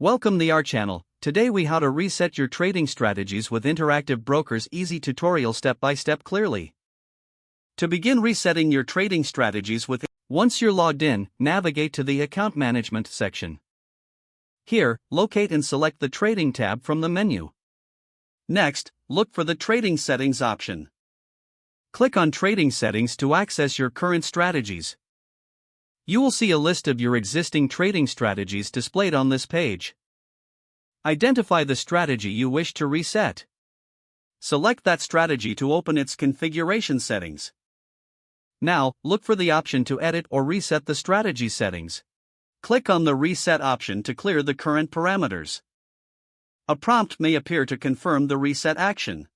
Welcome to our channel. Today we how to reset your trading strategies with Interactive Brokers easy tutorial step by step clearly. To begin resetting your trading strategies once you're logged in, navigate to the Account Management section. Here, locate and select the Trading tab from the menu. Next, look for the Trading Settings option. Click on Trading Settings to access your current strategies. You will see a list of your existing trading strategies displayed on this page. Identify the strategy you wish to reset. Select that strategy to open its configuration settings. Now, look for the option to edit or reset the strategy settings. Click on the Reset option to clear the current parameters. A prompt may appear to confirm the reset action.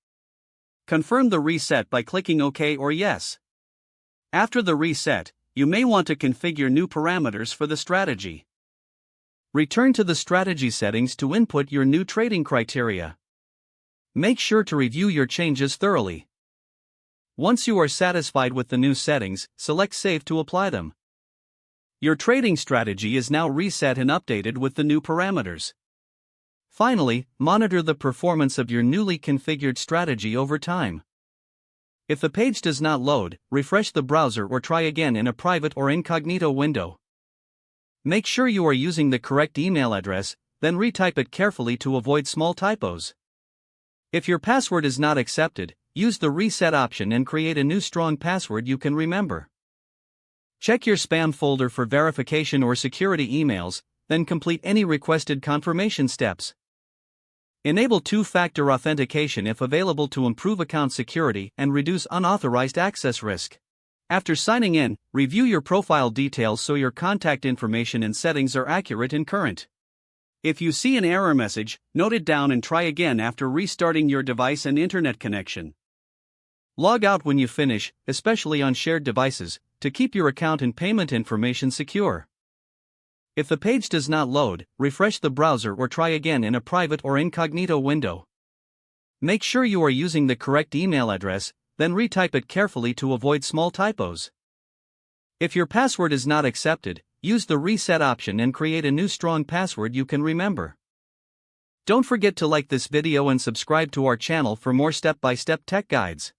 Confirm the reset by clicking OK or Yes. After the reset, you may want to configure new parameters for the strategy. Return to the strategy settings to input your new trading criteria. Make sure to review your changes thoroughly. Once you are satisfied with the new settings, select Save to apply them. Your trading strategy is now reset and updated with the new parameters. Finally, monitor the performance of your newly configured strategy over time. If the page does not load, refresh the browser or try again in a private or incognito window. Make sure you are using the correct email address, then retype it carefully to avoid small typos. If your password is not accepted, use the Reset option and create a new strong password you can remember. Check your spam folder for verification or security emails, then complete any requested confirmation steps. Enable two-factor authentication if available to improve account security and reduce unauthorized access risk. After signing in, review your profile details so your contact information and settings are accurate and current. If you see an error message, note it down and try again after restarting your device and internet connection. Log out when you finish, especially on shared devices, to keep your account and payment information secure. If the page does not load, refresh the browser or try again in a private or incognito window. Make sure you are using the correct email address, then retype it carefully to avoid small typos. If your password is not accepted, use the Reset option and create a new strong password you can remember. Don't forget to like this video and subscribe to our channel for more step-by-step tech guides.